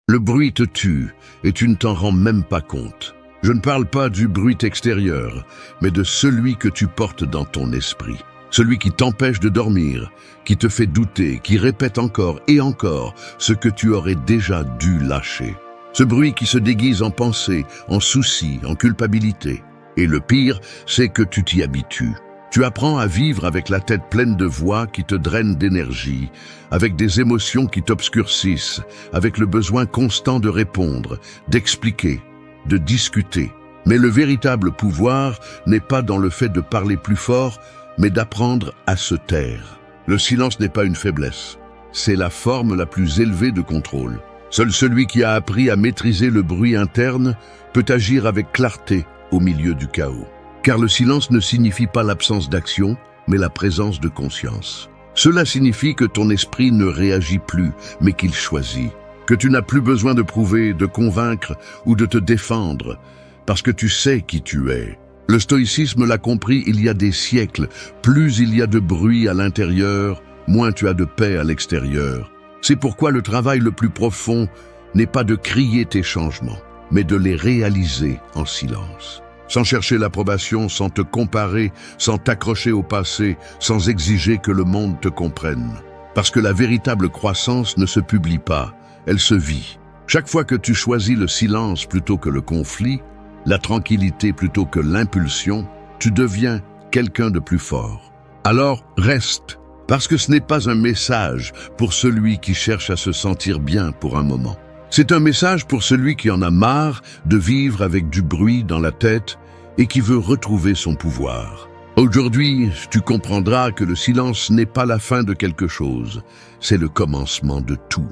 Le bruit te tue et tu ne t'en rends même pas compte. Je ne parle pas du bruit extérieur, mais de celui que tu portes dans ton esprit. Celui qui t'empêche de dormir, qui te fait douter, qui répète encore et encore ce que tu aurais déjà dû lâcher. Ce bruit qui se déguise en pensée, en souci, en culpabilité. Et le pire, c'est que tu t'y habitues. Tu apprends à vivre avec la tête pleine de voix qui te drainent d'énergie, avec des émotions qui t'obscurcissent, avec le besoin constant de répondre, d'expliquer, de discuter. Mais le véritable pouvoir n'est pas dans le fait de parler plus fort, mais d'apprendre à se taire. Le silence n'est pas une faiblesse, c'est la forme la plus élevée de contrôle. Seul celui qui a appris à maîtriser le bruit interne peut agir avec clarté au milieu du chaos. Car le silence ne signifie pas l'absence d'action, mais la présence de conscience. Cela signifie que ton esprit ne réagit plus, mais qu'il choisit. Que tu n'as plus besoin de prouver, de convaincre ou de te défendre, parce que tu sais qui tu es. Le stoïcisme l'a compris il y a des siècles. Plus il y a de bruit à l'intérieur, moins tu as de paix à l'extérieur. C'est pourquoi le travail le plus profond n'est pas de crier tes changements, mais de les réaliser en silence. Sans chercher l'approbation, sans te comparer, sans t'accrocher au passé, sans exiger que le monde te comprenne. Parce que la véritable croissance ne se publie pas, elle se vit. Chaque fois que tu choisis le silence plutôt que le conflit, la tranquillité plutôt que l'impulsion, tu deviens quelqu'un de plus fort. Alors reste, parce que ce n'est pas un message pour celui qui cherche à se sentir bien pour un moment. C'est un message pour celui qui en a marre de vivre avec du bruit dans la tête et qui veut retrouver son pouvoir. Aujourd'hui, tu comprendras que le silence n'est pas la fin de quelque chose, c'est le commencement de tout.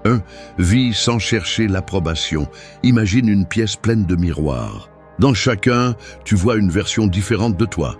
1. Vis sans chercher l'approbation. Imagine une pièce pleine de miroirs. Dans chacun, tu vois une version différente de toi.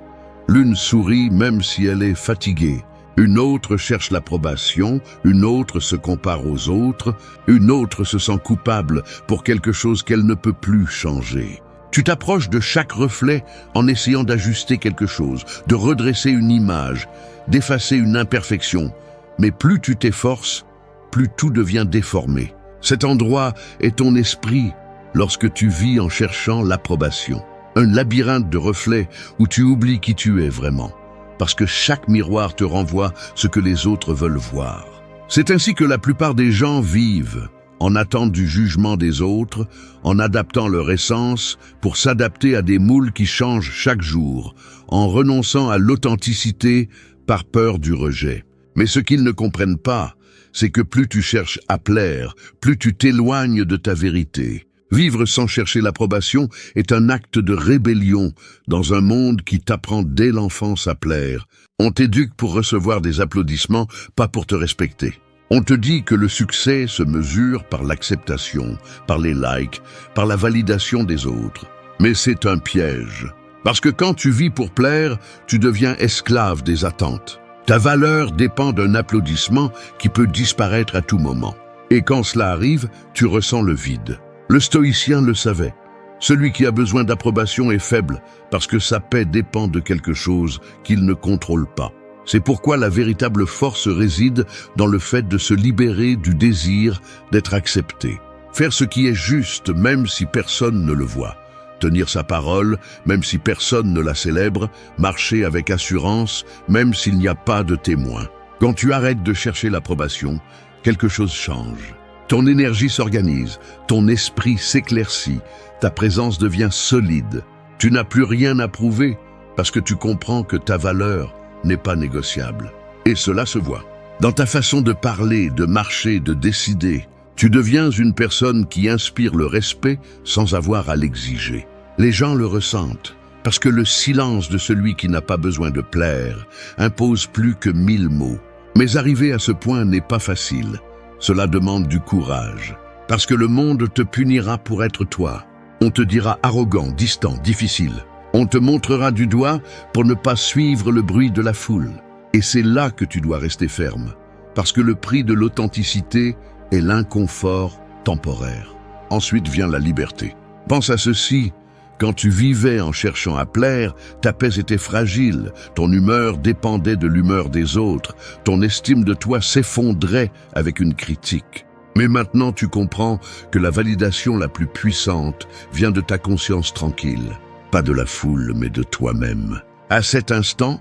L'une sourit même si elle est fatiguée. Une autre cherche l'approbation, une autre se compare aux autres, une autre se sent coupable pour quelque chose qu'elle ne peut plus changer. Tu t'approches de chaque reflet en essayant d'ajuster quelque chose, de redresser une image, d'effacer une imperfection. Mais plus tu t'efforces, plus tout devient déformé. Cet endroit est ton esprit lorsque tu vis en cherchant l'approbation. Un labyrinthe de reflets où tu oublies qui tu es vraiment. Parce que chaque miroir te renvoie ce que les autres veulent voir. C'est ainsi que la plupart des gens vivent, en attente du jugement des autres, en adaptant leur essence pour s'adapter à des moules qui changent chaque jour, en renonçant à l'authenticité par peur du rejet. Mais ce qu'ils ne comprennent pas, c'est que plus tu cherches à plaire, plus tu t'éloignes de ta vérité. Vivre sans chercher l'approbation est un acte de rébellion dans un monde qui t'apprend dès l'enfance à plaire. On t'éduque pour recevoir des applaudissements, pas pour te respecter. On te dit que le succès se mesure par l'acceptation, par les likes, par la validation des autres. Mais c'est un piège. Parce que quand tu vis pour plaire, tu deviens esclave des attentes. Ta valeur dépend d'un applaudissement qui peut disparaître à tout moment. Et quand cela arrive, tu ressens le vide. Le stoïcien le savait. Celui qui a besoin d'approbation est faible parce que sa paix dépend de quelque chose qu'il ne contrôle pas. C'est pourquoi la véritable force réside dans le fait de se libérer du désir d'être accepté. Faire ce qui est juste même si personne ne le voit. Tenir sa parole même si personne ne la célèbre. Marcher avec assurance même s'il n'y a pas de témoin. Quand tu arrêtes de chercher l'approbation, quelque chose change. Ton énergie s'organise, ton esprit s'éclaircit, ta présence devient solide. Tu n'as plus rien à prouver parce que tu comprends que ta valeur n'est pas négociable. Et cela se voit. Dans ta façon de parler, de marcher, de décider, tu deviens une personne qui inspire le respect sans avoir à l'exiger. Les gens le ressentent parce que le silence de celui qui n'a pas besoin de plaire impose plus que 1000 mots. Mais arriver à ce point n'est pas facile. Cela demande du courage, parce que le monde te punira pour être toi. On te dira arrogant, distant, difficile. On te montrera du doigt pour ne pas suivre le bruit de la foule. Et c'est là que tu dois rester ferme, parce que le prix de l'authenticité est l'inconfort temporaire. Ensuite vient la liberté. Pense à ceci. Quand tu vivais en cherchant à plaire, ta paix était fragile, ton humeur dépendait de l'humeur des autres, ton estime de toi s'effondrait avec une critique. Mais maintenant tu comprends que la validation la plus puissante vient de ta conscience tranquille, pas de la foule mais de toi-même. À cet instant,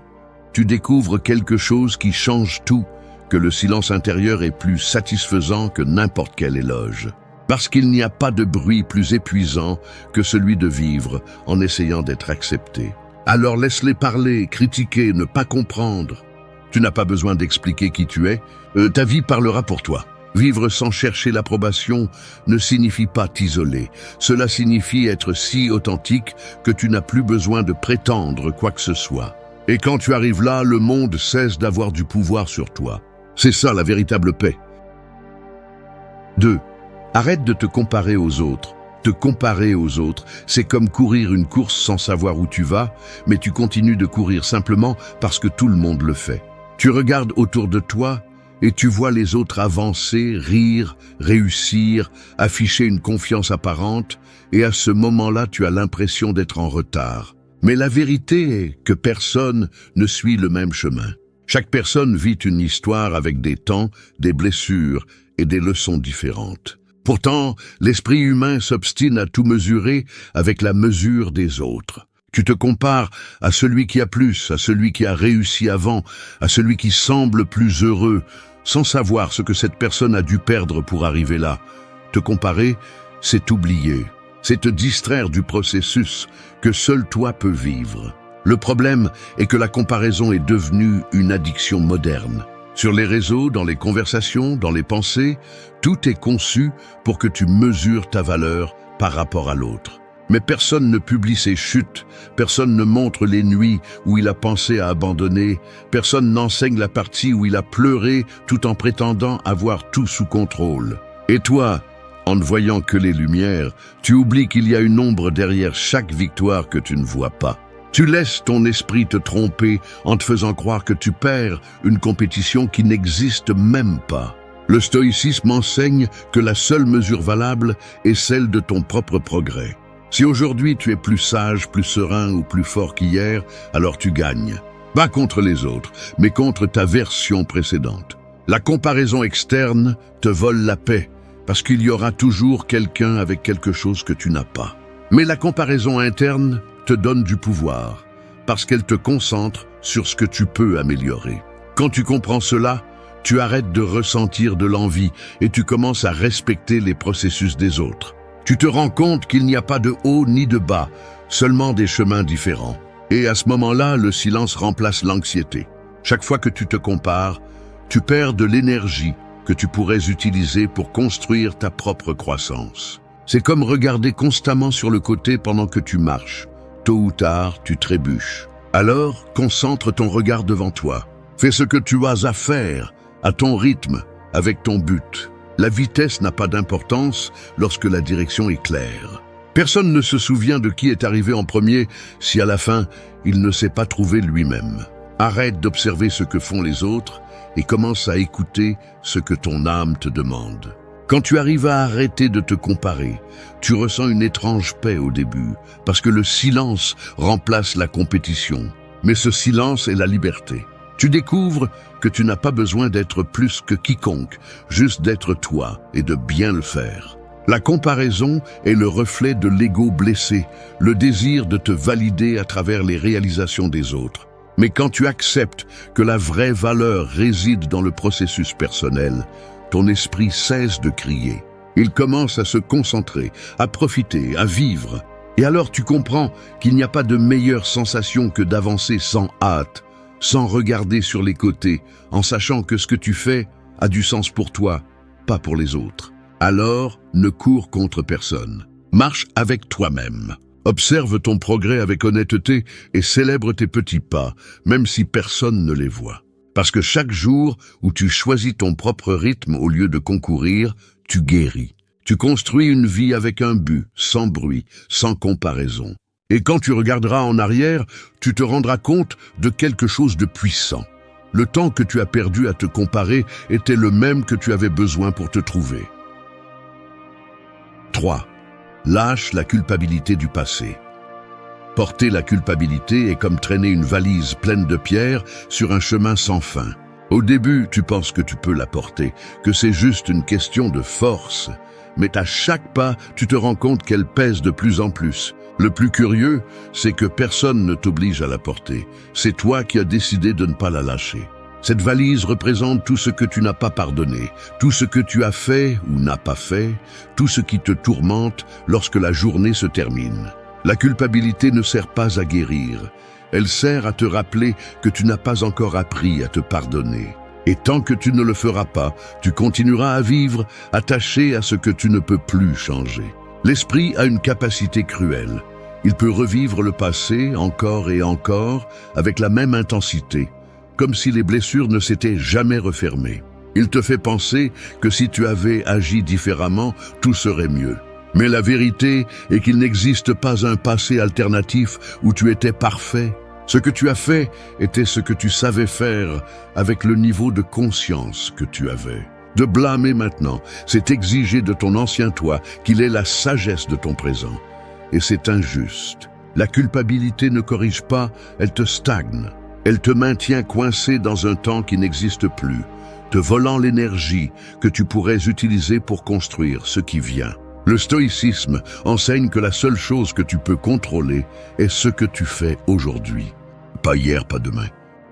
tu découvres quelque chose qui change tout, que le silence intérieur est plus satisfaisant que n'importe quel éloge. Parce qu'il n'y a pas de bruit plus épuisant que celui de vivre en essayant d'être accepté. Alors laisse-les parler, critiquer, ne pas comprendre. Tu n'as pas besoin d'expliquer qui tu es, ta vie parlera pour toi. Vivre sans chercher l'approbation ne signifie pas t'isoler. Cela signifie être si authentique que tu n'as plus besoin de prétendre quoi que ce soit. Et quand tu arrives là, le monde cesse d'avoir du pouvoir sur toi. C'est ça la véritable paix. 2. Arrête de te comparer aux autres. Te comparer aux autres, c'est comme courir une course sans savoir où tu vas, mais tu continues de courir simplement parce que tout le monde le fait. Tu regardes autour de toi et tu vois les autres avancer, rire, réussir, afficher une confiance apparente, et à ce moment-là, tu as l'impression d'être en retard. Mais la vérité est que personne ne suit le même chemin. Chaque personne vit une histoire avec des temps, des blessures et des leçons différentes. Pourtant, l'esprit humain s'obstine à tout mesurer avec la mesure des autres. Tu te compares à celui qui a plus, à celui qui a réussi avant, à celui qui semble plus heureux, sans savoir ce que cette personne a dû perdre pour arriver là. Te comparer, c'est t'oublier, c'est te distraire du processus que seul toi peux vivre. Le problème est que la comparaison est devenue une addiction moderne. Sur les réseaux, dans les conversations, dans les pensées, tout est conçu pour que tu mesures ta valeur par rapport à l'autre. Mais personne ne publie ses chutes, personne ne montre les nuits où il a pensé à abandonner, personne n'enseigne la partie où il a pleuré tout en prétendant avoir tout sous contrôle. Et toi, en ne voyant que les lumières, tu oublies qu'il y a une ombre derrière chaque victoire que tu ne vois pas. Tu laisses ton esprit te tromper en te faisant croire que tu perds une compétition qui n'existe même pas. Le stoïcisme enseigne que la seule mesure valable est celle de ton propre progrès. Si aujourd'hui tu es plus sage, plus serein ou plus fort qu'hier, alors tu gagnes. Pas contre les autres, mais contre ta version précédente. La comparaison externe te vole la paix, parce qu'il y aura toujours quelqu'un avec quelque chose que tu n'as pas. Mais la comparaison interne te donne du pouvoir, parce qu'elle te concentre sur ce que tu peux améliorer. Quand tu comprends cela, tu arrêtes de ressentir de l'envie et tu commences à respecter les processus des autres. Tu te rends compte qu'il n'y a pas de haut ni de bas, seulement des chemins différents. Et à ce moment-là, le silence remplace l'anxiété. Chaque fois que tu te compares, tu perds de l'énergie que tu pourrais utiliser pour construire ta propre croissance. C'est comme regarder constamment sur le côté pendant que tu marches. Tôt ou tard, tu trébuches. Alors, concentre ton regard devant toi. Fais ce que tu as à faire, à ton rythme, avec ton but. La vitesse n'a pas d'importance lorsque la direction est claire. Personne ne se souvient de qui est arrivé en premier si à la fin, il ne s'est pas trouvé lui-même. Arrête d'observer ce que font les autres et commence à écouter ce que ton âme te demande. Quand tu arrives à arrêter de te comparer, tu ressens une étrange paix au début, parce que le silence remplace la compétition. Mais ce silence est la liberté. Tu découvres que tu n'as pas besoin d'être plus que quiconque, juste d'être toi et de bien le faire. La comparaison est le reflet de l'ego blessé, le désir de te valider à travers les réalisations des autres. Mais quand tu acceptes que la vraie valeur réside dans le processus personnel, ton esprit cesse de crier. Il commence à se concentrer, à profiter, à vivre. Et alors tu comprends qu'il n'y a pas de meilleure sensation que d'avancer sans hâte, sans regarder sur les côtés, en sachant que ce que tu fais a du sens pour toi, pas pour les autres. Alors, ne cours contre personne. Marche avec toi-même. Observe ton progrès avec honnêteté et célèbre tes petits pas, même si personne ne les voit. Parce que chaque jour où tu choisis ton propre rythme au lieu de concourir, tu guéris. Tu construis une vie avec un but, sans bruit, sans comparaison. Et quand tu regarderas en arrière, tu te rendras compte de quelque chose de puissant. Le temps que tu as perdu à te comparer était le même que tu avais besoin pour te trouver. 3. Lâche la culpabilité du passé. Porter la culpabilité est comme traîner une valise pleine de pierres sur un chemin sans fin. Au début, tu penses que tu peux la porter, que c'est juste une question de force. Mais à chaque pas, tu te rends compte qu'elle pèse de plus en plus. Le plus curieux, c'est que personne ne t'oblige à la porter. C'est toi qui as décidé de ne pas la lâcher. Cette valise représente tout ce que tu n'as pas pardonné, tout ce que tu as fait ou n'as pas fait, tout ce qui te tourmente lorsque la journée se termine. La culpabilité ne sert pas à guérir. Elle sert à te rappeler que tu n'as pas encore appris à te pardonner. Et tant que tu ne le feras pas, tu continueras à vivre attaché à ce que tu ne peux plus changer. L'esprit a une capacité cruelle. Il peut revivre le passé encore et encore avec la même intensité, comme si les blessures ne s'étaient jamais refermées. Il te fait penser que si tu avais agi différemment, tout serait mieux. Mais la vérité est qu'il n'existe pas un passé alternatif où tu étais parfait. Ce que tu as fait était ce que tu savais faire avec le niveau de conscience que tu avais. De blâmer maintenant, c'est exiger de ton ancien toi qu'il ait la sagesse de ton présent. Et c'est injuste. La culpabilité ne corrige pas, elle te stagne. Elle te maintient coincé dans un temps qui n'existe plus, te volant l'énergie que tu pourrais utiliser pour construire ce qui vient. Le stoïcisme enseigne que la seule chose que tu peux contrôler est ce que tu fais aujourd'hui. Pas hier, pas demain.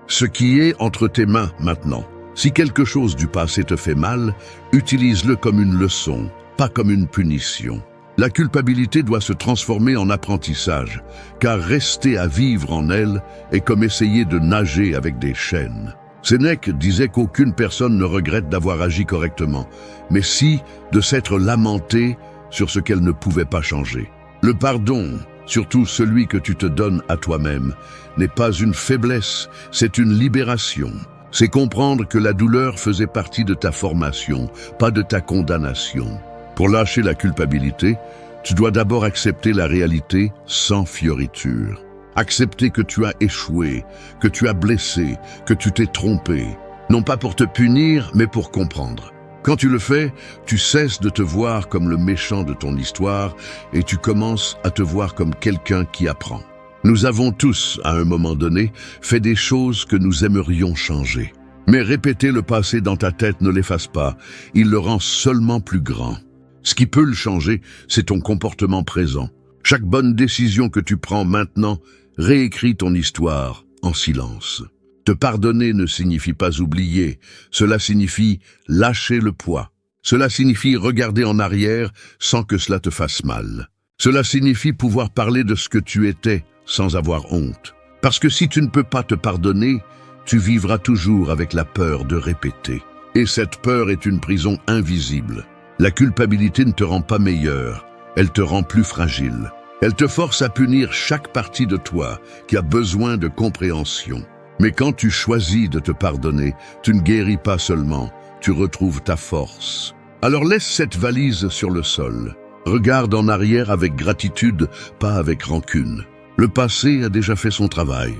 Ce qui est entre tes mains maintenant. Si quelque chose du passé te fait mal, utilise-le comme une leçon, pas comme une punition. La culpabilité doit se transformer en apprentissage, car rester à vivre en elle est comme essayer de nager avec des chaînes. Sénèque disait qu'aucune personne ne regrette d'avoir agi correctement, mais si de s'être lamentée sur ce qu'elle ne pouvait pas changer. Le pardon, surtout celui que tu te donnes à toi-même, n'est pas une faiblesse, c'est une libération. C'est comprendre que la douleur faisait partie de ta formation, pas de ta condamnation. Pour lâcher la culpabilité, tu dois d'abord accepter la réalité sans fioriture. Accepter que tu as échoué, que tu as blessé, que tu t'es trompé. Non pas pour te punir, mais pour comprendre. Quand tu le fais, tu cesses de te voir comme le méchant de ton histoire et tu commences à te voir comme quelqu'un qui apprend. Nous avons tous, à un moment donné, fait des choses que nous aimerions changer. Mais répéter le passé dans ta tête ne l'efface pas, il le rend seulement plus grand. Ce qui peut le changer, c'est ton comportement présent. Chaque bonne décision que tu prends maintenant réécrit ton histoire en silence. Te pardonner ne signifie pas oublier, cela signifie lâcher le poids. Cela signifie regarder en arrière sans que cela te fasse mal. Cela signifie pouvoir parler de ce que tu étais sans avoir honte. Parce que si tu ne peux pas te pardonner, tu vivras toujours avec la peur de répéter. Et cette peur est une prison invisible. La culpabilité ne te rend pas meilleur, elle te rend plus fragile. Elle te force à punir chaque partie de toi qui a besoin de compréhension. Mais quand tu choisis de te pardonner, tu ne guéris pas seulement, tu retrouves ta force. Alors laisse cette valise sur le sol. Regarde en arrière avec gratitude, pas avec rancune. Le passé a déjà fait son travail.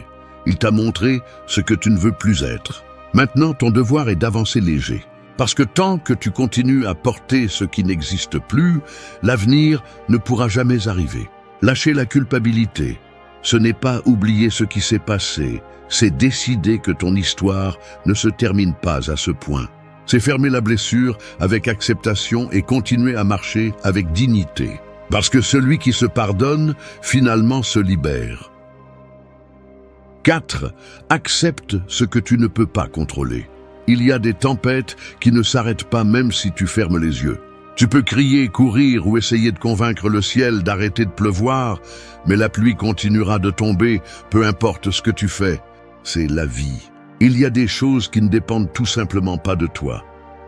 Il t'a montré ce que tu ne veux plus être. Maintenant, ton devoir est d'avancer léger. Parce que tant que tu continues à porter ce qui n'existe plus, l'avenir ne pourra jamais arriver. Lâcher la culpabilité, ce n'est pas oublier ce qui s'est passé, c'est décider que ton histoire ne se termine pas à ce point. C'est fermer la blessure avec acceptation et continuer à marcher avec dignité. Parce que celui qui se pardonne, finalement se libère. 4. Accepte ce que tu ne peux pas contrôler. Il y a des tempêtes qui ne s'arrêtent pas même si tu fermes les yeux. Tu peux crier, courir ou essayer de convaincre le ciel d'arrêter de pleuvoir, mais la pluie continuera de tomber, peu importe ce que tu fais. C'est la vie. Il y a des choses qui ne dépendent tout simplement pas de toi.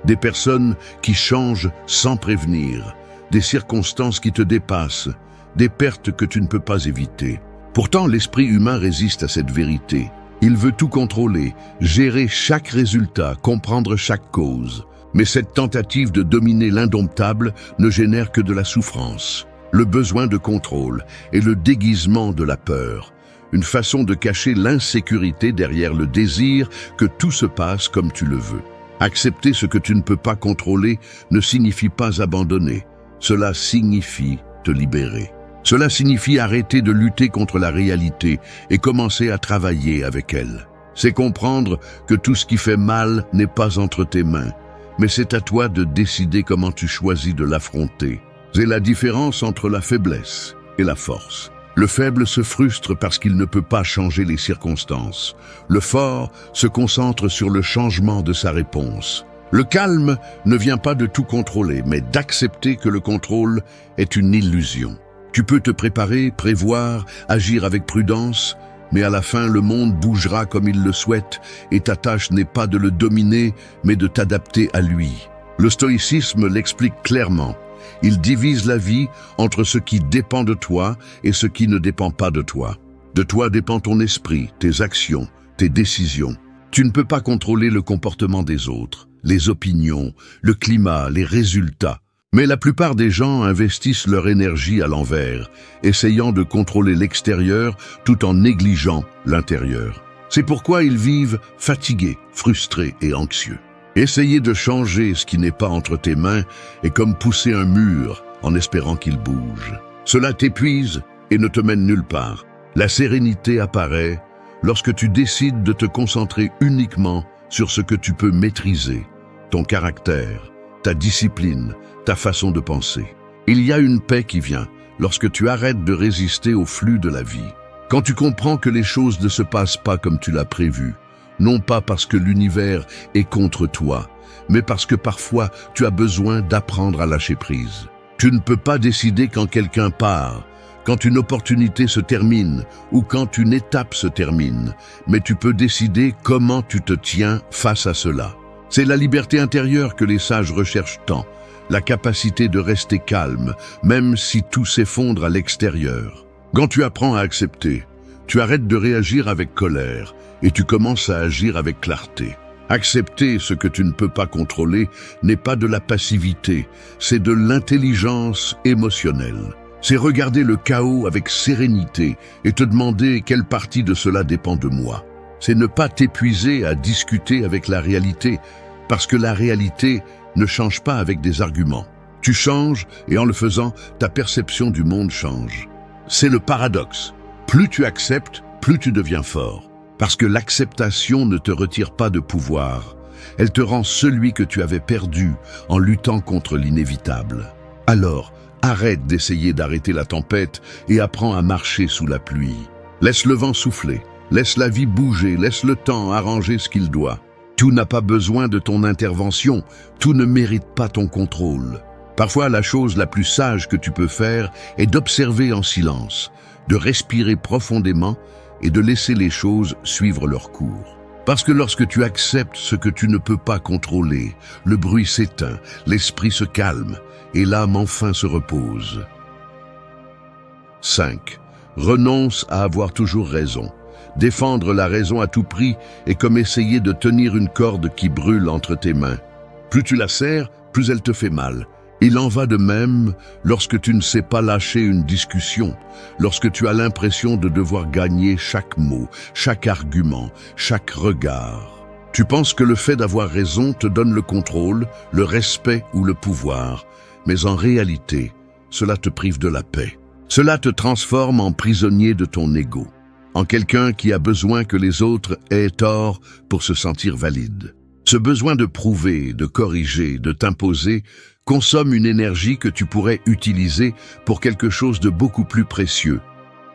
Des personnes qui changent sans prévenir, des circonstances qui te dépassent, des pertes que tu ne peux pas éviter. Pourtant, l'esprit humain résiste à cette vérité. Il veut tout contrôler, gérer chaque résultat, comprendre chaque cause. Mais cette tentative de dominer l'indomptable ne génère que de la souffrance, le besoin de contrôle et le déguisement de la peur. Une façon de cacher l'insécurité derrière le désir que tout se passe comme tu le veux. Accepter ce que tu ne peux pas contrôler ne signifie pas abandonner. Cela signifie te libérer. Cela signifie arrêter de lutter contre la réalité et commencer à travailler avec elle. C'est comprendre que tout ce qui fait mal n'est pas entre tes mains, mais c'est à toi de décider comment tu choisis de l'affronter. C'est la différence entre la faiblesse et la force. Le faible se frustre parce qu'il ne peut pas changer les circonstances. Le fort se concentre sur le changement de sa réponse. Le calme ne vient pas de tout contrôler, mais d'accepter que le contrôle est une illusion. Tu peux te préparer, prévoir, agir avec prudence, mais à la fin, le monde bougera comme il le souhaite et ta tâche n'est pas de le dominer, mais de t'adapter à lui. Le stoïcisme l'explique clairement. Il divise la vie entre ce qui dépend de toi et ce qui ne dépend pas de toi. De toi dépend ton esprit, tes actions, tes décisions. Tu ne peux pas contrôler le comportement des autres, les opinions, le climat, les résultats. Mais la plupart des gens investissent leur énergie à l'envers, essayant de contrôler l'extérieur tout en négligeant l'intérieur. C'est pourquoi ils vivent fatigués, frustrés et anxieux. Essayer de changer ce qui n'est pas entre tes mains est comme pousser un mur en espérant qu'il bouge. Cela t'épuise et ne te mène nulle part. La sérénité apparaît lorsque tu décides de te concentrer uniquement sur ce que tu peux maîtriser, ton caractère, ta discipline, ta façon de penser. Il y a une paix qui vient lorsque tu arrêtes de résister au flux de la vie. Quand tu comprends que les choses ne se passent pas comme tu l'as prévu, non pas parce que l'univers est contre toi, mais parce que parfois tu as besoin d'apprendre à lâcher prise. Tu ne peux pas décider quand quelqu'un part, quand une opportunité se termine ou quand une étape se termine, mais tu peux décider comment tu te tiens face à cela. C'est la liberté intérieure que les sages recherchent tant, la capacité de rester calme, même si tout s'effondre à l'extérieur. Quand tu apprends à accepter, tu arrêtes de réagir avec colère et tu commences à agir avec clarté. Accepter ce que tu ne peux pas contrôler n'est pas de la passivité, c'est de l'intelligence émotionnelle. C'est regarder le chaos avec sérénité et te demander quelle partie de cela dépend de moi. C'est ne pas t'épuiser à discuter avec la réalité, parce que la réalité ne change pas avec des arguments. Tu changes et en le faisant, ta perception du monde change. C'est le paradoxe. Plus tu acceptes, plus tu deviens fort. Parce que l'acceptation ne te retire pas de pouvoir. Elle te rend celui que tu avais perdu en luttant contre l'inévitable. Alors, arrête d'essayer d'arrêter la tempête et apprends à marcher sous la pluie. Laisse le vent souffler, laisse la vie bouger, laisse le temps arranger ce qu'il doit. Tout n'a pas besoin de ton intervention, tout ne mérite pas ton contrôle. Parfois, la chose la plus sage que tu peux faire est d'observer en silence, de respirer profondément et de laisser les choses suivre leur cours. Parce que lorsque tu acceptes ce que tu ne peux pas contrôler, le bruit s'éteint, l'esprit se calme et l'âme enfin se repose. 5. Renonce à avoir toujours raison. Défendre la raison à tout prix est comme essayer de tenir une corde qui brûle entre tes mains. Plus tu la serres, plus elle te fait mal. Il en va de même lorsque tu ne sais pas lâcher une discussion, lorsque tu as l'impression de devoir gagner chaque mot, chaque argument, chaque regard. Tu penses que le fait d'avoir raison te donne le contrôle, le respect ou le pouvoir, mais en réalité, cela te prive de la paix. Cela te transforme en prisonnier de ton ego, en quelqu'un qui a besoin que les autres aient tort pour se sentir valide. Ce besoin de prouver, de corriger, de t'imposer consomme une énergie que tu pourrais utiliser pour quelque chose de beaucoup plus précieux,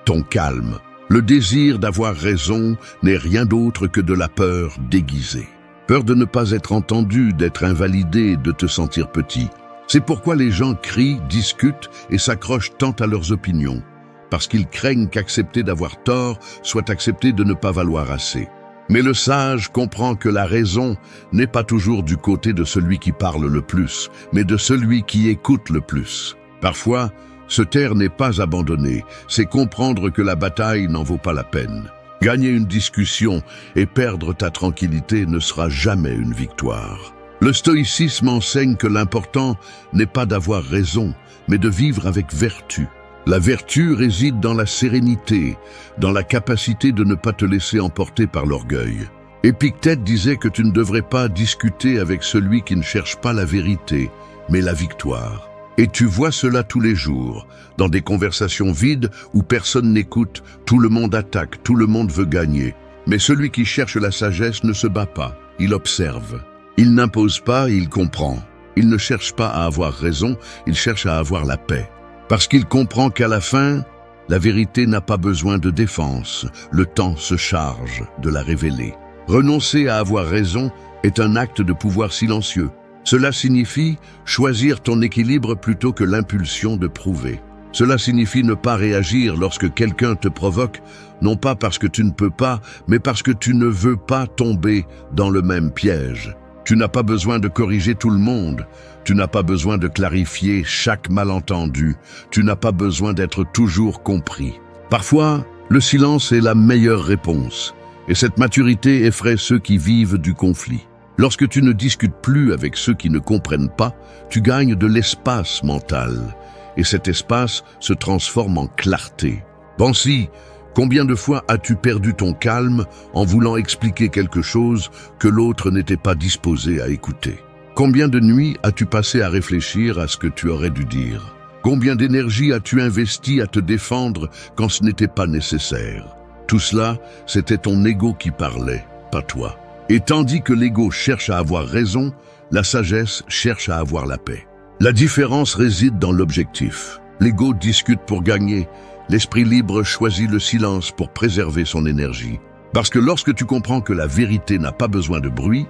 ton calme. Le désir d'avoir raison n'est rien d'autre que de la peur déguisée. Peur de ne pas être entendu, d'être invalidé, de te sentir petit. C'est pourquoi les gens crient, discutent et s'accrochent tant à leurs opinions, parce qu'ils craignent qu'accepter d'avoir tort soit accepter de ne pas valoir assez. Mais le sage comprend que la raison n'est pas toujours du côté de celui qui parle le plus, mais de celui qui écoute le plus. Parfois, se taire n'est pas abandonner, c'est comprendre que la bataille n'en vaut pas la peine. Gagner une discussion et perdre ta tranquillité ne sera jamais une victoire. Le stoïcisme enseigne que l'important n'est pas d'avoir raison, mais de vivre avec vertu. La vertu réside dans la sérénité, dans la capacité de ne pas te laisser emporter par l'orgueil. Épictète disait que tu ne devrais pas discuter avec celui qui ne cherche pas la vérité, mais la victoire. Et tu vois cela tous les jours, dans des conversations vides où personne n'écoute, tout le monde attaque, tout le monde veut gagner. Mais celui qui cherche la sagesse ne se bat pas, il observe. Il n'impose pas, il comprend. Il ne cherche pas à avoir raison, il cherche à avoir la paix. Parce qu'il comprend qu'à la fin, la vérité n'a pas besoin de défense, le temps se charge de la révéler. Renoncer à avoir raison est un acte de pouvoir silencieux. Cela signifie choisir ton équilibre plutôt que l'impulsion de prouver. Cela signifie ne pas réagir lorsque quelqu'un te provoque, non pas parce que tu ne peux pas, mais parce que tu ne veux pas tomber dans le même piège. Tu n'as pas besoin de corriger tout le monde. Tu n'as pas besoin de clarifier chaque malentendu. Tu n'as pas besoin d'être toujours compris. Parfois, le silence est la meilleure réponse. Et cette maturité effraie ceux qui vivent du conflit. Lorsque tu ne discutes plus avec ceux qui ne comprennent pas, tu gagnes de l'espace mental. Et cet espace se transforme en clarté. Bansi, combien de fois as-tu perdu ton calme en voulant expliquer quelque chose que l'autre n'était pas disposé à écouter? Combien de nuits as-tu passé à réfléchir à ce que tu aurais dû dire? Combien d'énergie as-tu investi à te défendre quand ce n'était pas nécessaire? Tout cela, c'était ton ego qui parlait, pas toi. Et tandis que l'ego cherche à avoir raison, la sagesse cherche à avoir la paix. La différence réside dans l'objectif. L'ego discute pour gagner. L'esprit libre choisit le silence pour préserver son énergie. Parce que lorsque tu comprends que la vérité n'a pas besoin de bruit,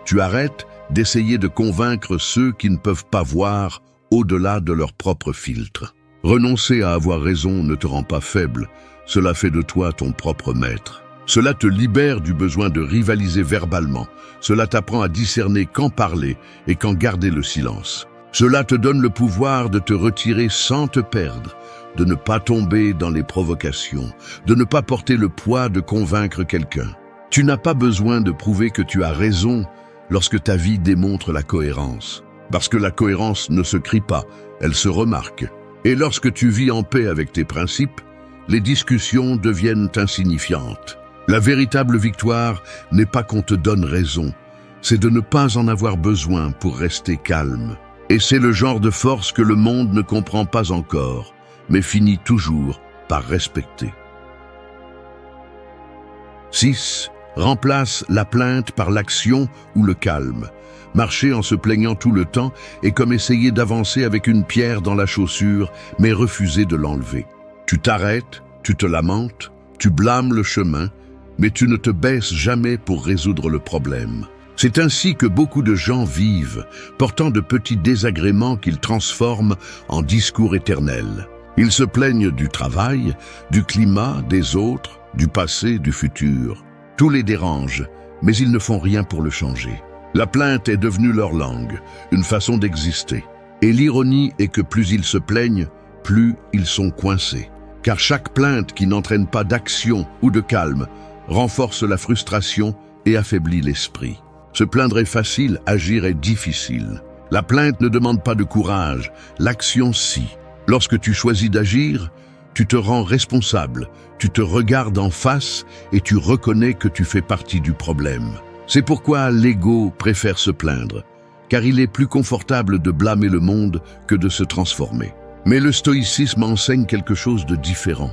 tu arrêtes d'essayer de convaincre ceux qui ne peuvent pas voir au-delà de leur propre filtre. Renoncer à avoir raison ne te rend pas faible, cela fait de toi ton propre maître. Cela te libère du besoin de rivaliser verbalement, cela t'apprend à discerner quand parler et quand garder le silence. Cela te donne le pouvoir de te retirer sans te perdre, de ne pas tomber dans les provocations, de ne pas porter le poids de convaincre quelqu'un. Tu n'as pas besoin de prouver que tu as raison lorsque ta vie démontre la cohérence. Parce que la cohérence ne se crie pas, elle se remarque. Et lorsque tu vis en paix avec tes principes, les discussions deviennent insignifiantes. La véritable victoire n'est pas qu'on te donne raison, c'est de ne pas en avoir besoin pour rester calme. Et c'est le genre de force que le monde ne comprend pas encore, mais finit toujours par respecter. 6. Remplace la plainte par l'action ou le calme. Marcher en se plaignant tout le temps est comme essayer d'avancer avec une pierre dans la chaussure, mais refuser de l'enlever. Tu t'arrêtes, tu te lamentes, tu blâmes le chemin, mais tu ne te baisses jamais pour résoudre le problème. C'est ainsi que beaucoup de gens vivent, portant de petits désagréments qu'ils transforment en discours éternels. Ils se plaignent du travail, du climat, des autres, du passé, du futur. Tout les dérange, mais ils ne font rien pour le changer. La plainte est devenue leur langue, une façon d'exister. Et l'ironie est que plus ils se plaignent, plus ils sont coincés. Car chaque plainte qui n'entraîne pas d'action ou de calme renforce la frustration et affaiblit l'esprit. Se plaindre est facile, agir est difficile. La plainte ne demande pas de courage, l'action si. Lorsque tu choisis d'agir, tu te rends responsable, tu te regardes en face et tu reconnais que tu fais partie du problème. C'est pourquoi l'ego préfère se plaindre, car il est plus confortable de blâmer le monde que de se transformer. Mais le stoïcisme enseigne quelque chose de différent.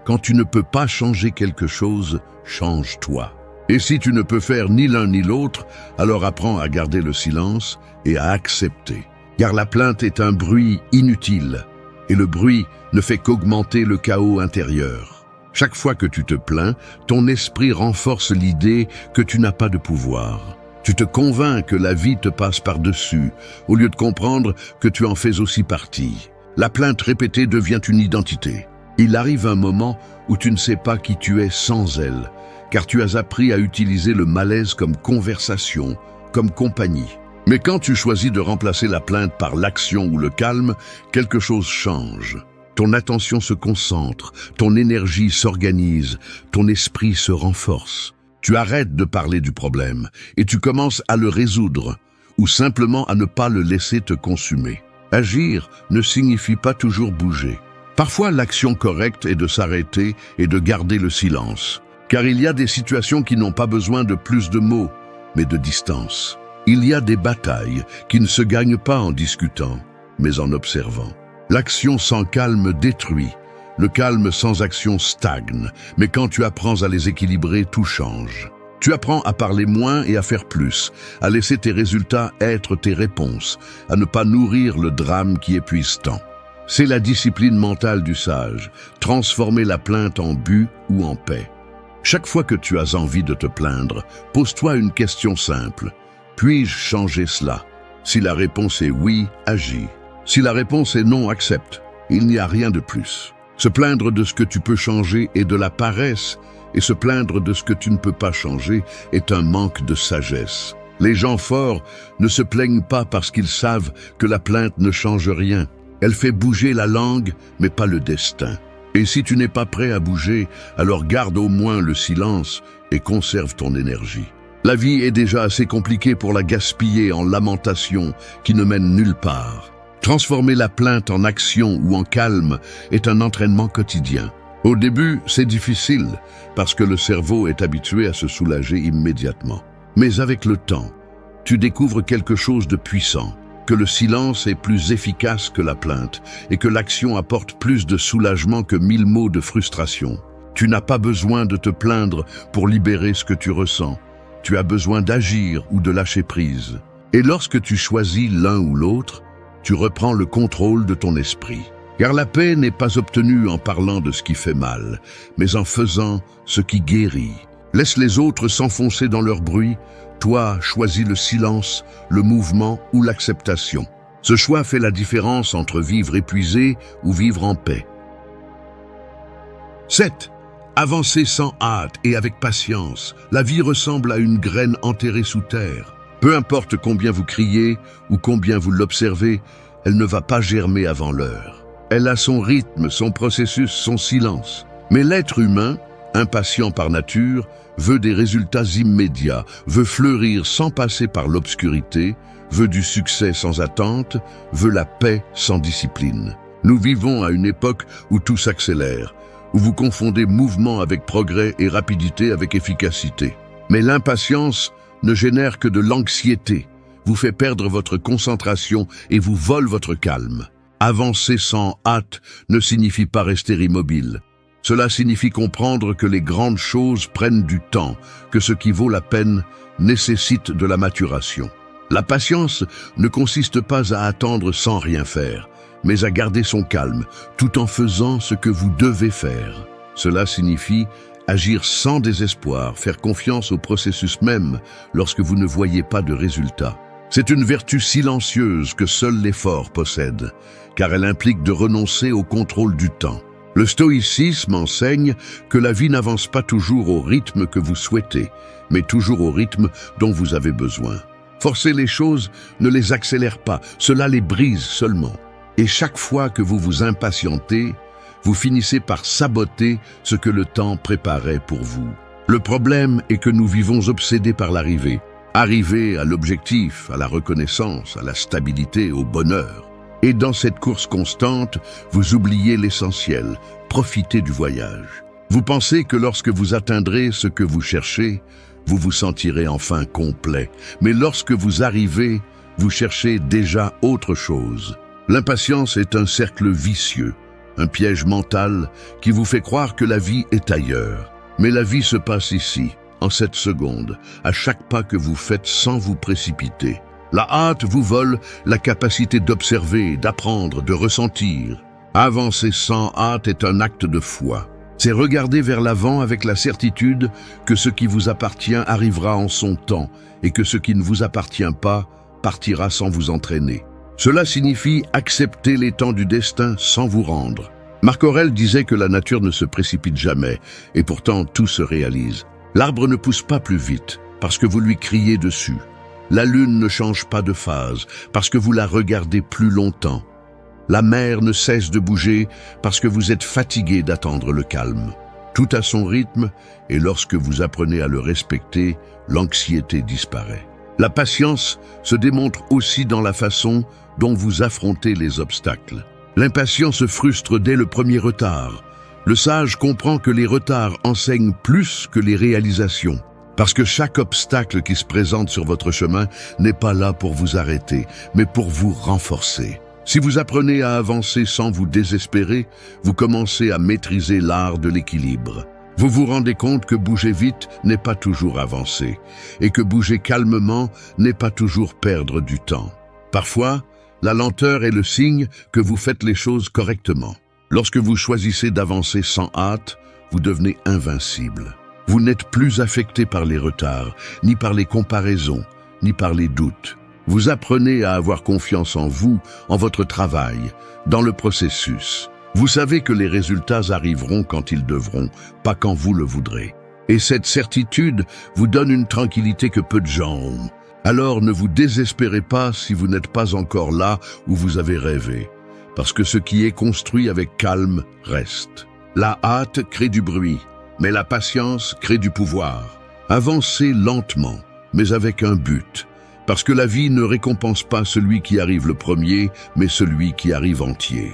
Quand tu ne peux pas changer quelque chose, change-toi. Et si tu ne peux faire ni l'un ni l'autre, alors apprends à garder le silence et à accepter. Car la plainte est un bruit inutile, et le bruit ne fait qu'augmenter le chaos intérieur. Chaque fois que tu te plains, ton esprit renforce l'idée que tu n'as pas de pouvoir. Tu te convaincs que la vie te passe par-dessus, au lieu de comprendre que tu en fais aussi partie. La plainte répétée devient une identité. Il arrive un moment où tu ne sais pas qui tu es sans elle, car tu as appris à utiliser le malaise comme conversation, comme compagnie. Mais quand tu choisis de remplacer la plainte par l'action ou le calme, quelque chose change. Ton attention se concentre, ton énergie s'organise, ton esprit se renforce. Tu arrêtes de parler du problème et tu commences à le résoudre, ou simplement à ne pas le laisser te consumer. Agir ne signifie pas toujours bouger. Parfois, l'action correcte est de s'arrêter et de garder le silence. Car il y a des situations qui n'ont pas besoin de plus de mots, mais de distance. Il y a des batailles qui ne se gagnent pas en discutant, mais en observant. L'action sans calme détruit, Le calme sans action stagne, mais quand tu apprends à les équilibrer, tout change. Tu apprends à parler moins et à faire plus, à laisser tes résultats être tes réponses, à ne pas nourrir le drame qui épuise tant. C'est la discipline mentale du sage, transformer la plainte en but ou en paix. Chaque fois que tu as envie de te plaindre, pose-toi une question simple. Puis-je changer cela? Si la réponse est oui, agis. Si la réponse est non, accepte. Il n'y a rien de plus. Se plaindre de ce que tu peux changer est de la paresse, et se plaindre de ce que tu ne peux pas changer est un manque de sagesse. Les gens forts ne se plaignent pas parce qu'ils savent que la plainte ne change rien. Elle fait bouger la langue, mais pas le destin. Et si tu n'es pas prêt à bouger, alors garde au moins le silence et conserve ton énergie. La vie est déjà assez compliquée pour la gaspiller en lamentations qui ne mènent nulle part. Transformer la plainte en action ou en calme est un entraînement quotidien. Au début, c'est difficile parce que le cerveau est habitué à se soulager immédiatement. Mais avec le temps, tu découvres quelque chose de puissant, que le silence est plus efficace que la plainte et que l'action apporte plus de soulagement que 1000 mots de frustration. Tu n'as pas besoin de te plaindre pour libérer ce que tu ressens. Tu as besoin d'agir ou de lâcher prise. Et lorsque tu choisis l'un ou l'autre, tu reprends le contrôle de ton esprit. Car la paix n'est pas obtenue en parlant de ce qui fait mal, mais en faisant ce qui guérit. Laisse les autres s'enfoncer dans leur bruit. Toi, choisis le silence, le mouvement ou l'acceptation. Ce choix fait la différence entre vivre épuisé ou vivre en paix. 7. Avancez sans hâte et avec patience. La vie ressemble à une graine enterrée sous terre. Peu importe combien vous criez ou combien vous l'observez, elle ne va pas germer avant l'heure. Elle a son rythme, son processus, son silence. Mais l'être humain, impatient par nature, veut des résultats immédiats, veut fleurir sans passer par l'obscurité, veut du succès sans attente, veut la paix sans discipline. Nous vivons à une époque où tout s'accélère, où vous confondez mouvement avec progrès et rapidité avec efficacité. Mais l'impatience ne génère que de l'anxiété, vous fait perdre votre concentration et vous vole votre calme. Avancer sans hâte ne signifie pas rester immobile. Cela signifie comprendre que les grandes choses prennent du temps, que ce qui vaut la peine nécessite de la maturation. La patience ne consiste pas à attendre sans rien faire, mais à garder son calme, tout en faisant ce que vous devez faire. Cela signifie agir sans désespoir, faire confiance au processus même lorsque vous ne voyez pas de résultat. C'est une vertu silencieuse que seul l'effort possède, car elle implique de renoncer au contrôle du temps. Le stoïcisme enseigne que la vie n'avance pas toujours au rythme que vous souhaitez, mais toujours au rythme dont vous avez besoin. Forcer les choses ne les accélère pas, cela les brise seulement. Et chaque fois que vous vous impatientez, vous finissez par saboter ce que le temps préparait pour vous. Le problème est que nous vivons obsédés par l'arrivée. Arriver à l'objectif, à la reconnaissance, à la stabilité, au bonheur. Et dans cette course constante, vous oubliez l'essentiel, profitez du voyage. Vous pensez que lorsque vous atteindrez ce que vous cherchez, vous vous sentirez enfin complet. Mais lorsque vous arrivez, vous cherchez déjà autre chose. L'impatience est un cercle vicieux, un piège mental qui vous fait croire que la vie est ailleurs. Mais la vie se passe ici, en 7 secondes, à chaque pas que vous faites sans vous précipiter. La hâte vous vole la capacité d'observer, d'apprendre, de ressentir. Avancer sans hâte est un acte de foi. C'est regarder vers l'avant avec la certitude que ce qui vous appartient arrivera en son temps et que ce qui ne vous appartient pas partira sans vous entraîner. Cela signifie accepter les temps du destin sans vous rendre. Marc Aurèle disait que la nature ne se précipite jamais, et pourtant tout se réalise. L'arbre ne pousse pas plus vite, parce que vous lui criez dessus. La lune ne change pas de phase, parce que vous la regardez plus longtemps. La mer ne cesse de bouger, parce que vous êtes fatigué d'attendre le calme. Tout a son rythme, et lorsque vous apprenez à le respecter, l'anxiété disparaît. La patience se démontre aussi dans la façon dont vous affrontez les obstacles. L'impatience frustre dès le premier retard. Le sage comprend que les retards enseignent plus que les réalisations, parce que chaque obstacle qui se présente sur votre chemin n'est pas là pour vous arrêter, mais pour vous renforcer. Si vous apprenez à avancer sans vous désespérer, vous commencez à maîtriser l'art de l'équilibre. Vous vous rendez compte que bouger vite n'est pas toujours avancer, et que bouger calmement n'est pas toujours perdre du temps. Parfois, la lenteur est le signe que vous faites les choses correctement. Lorsque vous choisissez d'avancer sans hâte, vous devenez invincible. Vous n'êtes plus affecté par les retards, ni par les comparaisons, ni par les doutes. Vous apprenez à avoir confiance en vous, en votre travail, dans le processus. Vous savez que les résultats arriveront quand ils devront, pas quand vous le voudrez. Et cette certitude vous donne une tranquillité que peu de gens ont. Alors ne vous désespérez pas si vous n'êtes pas encore là où vous avez rêvé, parce que ce qui est construit avec calme reste. La hâte crée du bruit, mais la patience crée du pouvoir. Avancez lentement, mais avec un but. Parce que la vie ne récompense pas celui qui arrive le premier, mais celui qui arrive entier.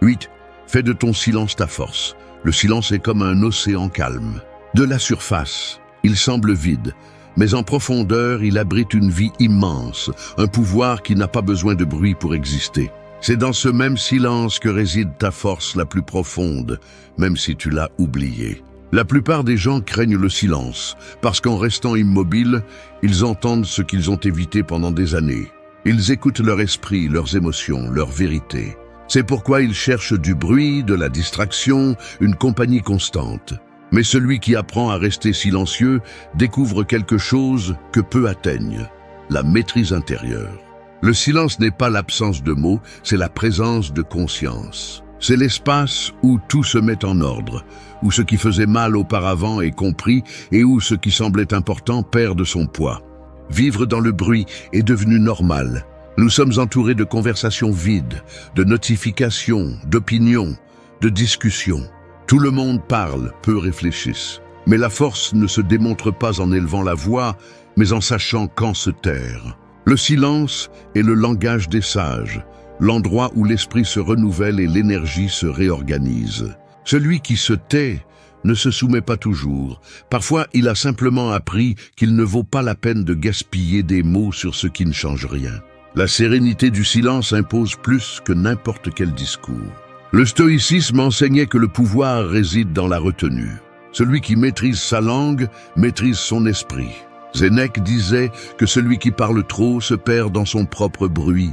8. Fais de ton silence ta force. Le silence est comme un océan calme. De la surface, il semble vide, mais en profondeur, il abrite une vie immense, un pouvoir qui n'a pas besoin de bruit pour exister. C'est dans ce même silence que réside ta force la plus profonde, même si tu l'as oubliée. La plupart des gens craignent le silence, parce qu'en restant immobiles, ils entendent ce qu'ils ont évité pendant des années. Ils écoutent leur esprit, leurs émotions, leur vérité. C'est pourquoi ils cherchent du bruit, de la distraction, une compagnie constante. Mais celui qui apprend à rester silencieux découvre quelque chose que peu atteignent, la maîtrise intérieure. Le silence n'est pas l'absence de mots, c'est la présence de conscience. C'est l'espace où tout se met en ordre, où ce qui faisait mal auparavant est compris et où ce qui semblait important perd de son poids. Vivre dans le bruit est devenu normal. Nous sommes entourés de conversations vides, de notifications, d'opinions, de discussions. Tout le monde parle, peu réfléchissent. Mais la force ne se démontre pas en élevant la voix, mais en sachant quand se taire. Le silence est le langage des sages, l'endroit où l'esprit se renouvelle et l'énergie se réorganise. Celui qui se tait ne se soumet pas toujours. Parfois, il a simplement appris qu'il ne vaut pas la peine de gaspiller des mots sur ce qui ne change rien. La sérénité du silence impose plus que n'importe quel discours. Le stoïcisme enseignait que le pouvoir réside dans la retenue. Celui qui maîtrise sa langue maîtrise son esprit. Sénèque disait que celui qui parle trop se perd dans son propre bruit.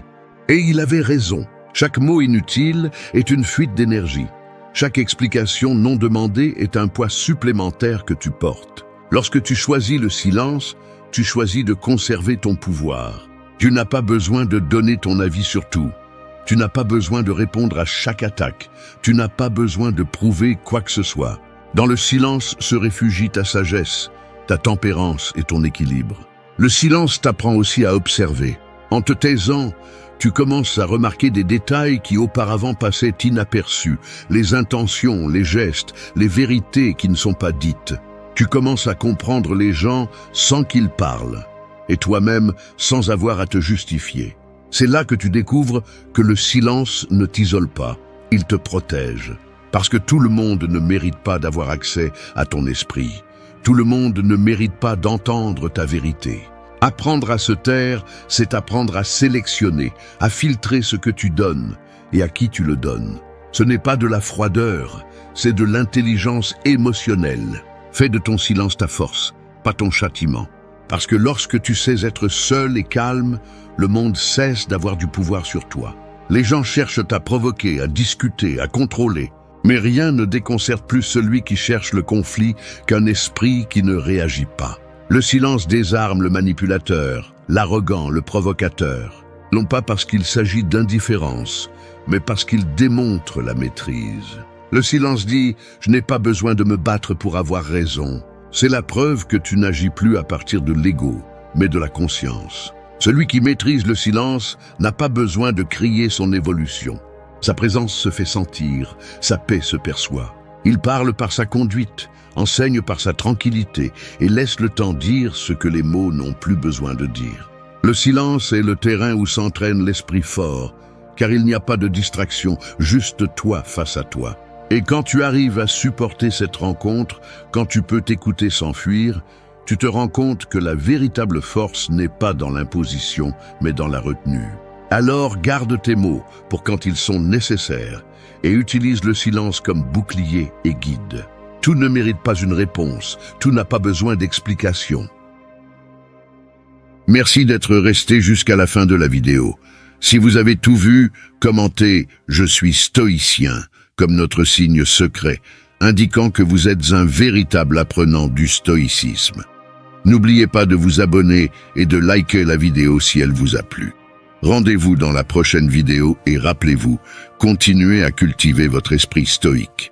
Et il avait raison. Chaque mot inutile est une fuite d'énergie. Chaque explication non demandée est un poids supplémentaire que tu portes. Lorsque tu choisis le silence, tu choisis de conserver ton pouvoir. Tu n'as pas besoin de donner ton avis sur tout. Tu n'as pas besoin de répondre à chaque attaque. Tu n'as pas besoin de prouver quoi que ce soit. Dans le silence se réfugie ta sagesse, ta tempérance et ton équilibre. Le silence t'apprend aussi à observer. En te taisant, tu commences à remarquer des détails qui auparavant passaient inaperçus, les intentions, les gestes, les vérités qui ne sont pas dites. Tu commences à comprendre les gens sans qu'ils parlent, et toi-même sans avoir à te justifier. C'est là que tu découvres que le silence ne t'isole pas, il te protège. Parce que tout le monde ne mérite pas d'avoir accès à ton esprit. Tout le monde ne mérite pas d'entendre ta vérité. Apprendre à se taire, c'est apprendre à sélectionner, à filtrer ce que tu donnes et à qui tu le donnes. Ce n'est pas de la froideur, c'est de l'intelligence émotionnelle. Fais de ton silence ta force, pas ton châtiment. Parce que lorsque tu sais être seul et calme, le monde cesse d'avoir du pouvoir sur toi. Les gens cherchent à provoquer, à discuter, à contrôler. Mais rien ne déconcerte plus celui qui cherche le conflit qu'un esprit qui ne réagit pas. Le silence désarme le manipulateur, l'arrogant, le provocateur. Non pas parce qu'il s'agit d'indifférence, mais parce qu'il démontre la maîtrise. Le silence dit « Je n'ai pas besoin de me battre pour avoir raison ». C'est la preuve que tu n'agis plus à partir de l'ego, mais de la conscience. Celui qui maîtrise le silence n'a pas besoin de crier son évolution. Sa présence se fait sentir, sa paix se perçoit. Il parle par sa conduite, enseigne par sa tranquillité et laisse le temps dire ce que les mots n'ont plus besoin de dire. Le silence est le terrain où s'entraîne l'esprit fort, car il n'y a pas de distraction, juste toi face à toi. Et quand tu arrives à supporter cette rencontre, quand tu peux t'écouter sans fuir, tu te rends compte que la véritable force n'est pas dans l'imposition, mais dans la retenue. Alors garde tes mots pour quand ils sont nécessaires et utilise le silence comme bouclier et guide. Tout ne mérite pas une réponse, tout n'a pas besoin d'explication. Merci d'être resté jusqu'à la fin de la vidéo. Si vous avez tout vu, commentez « Je suis stoïcien » comme notre signe secret, indiquant que vous êtes un véritable apprenant du stoïcisme. N'oubliez pas de vous abonner et de liker la vidéo si elle vous a plu. Rendez-vous dans la prochaine vidéo et rappelez-vous, continuez à cultiver votre esprit stoïque.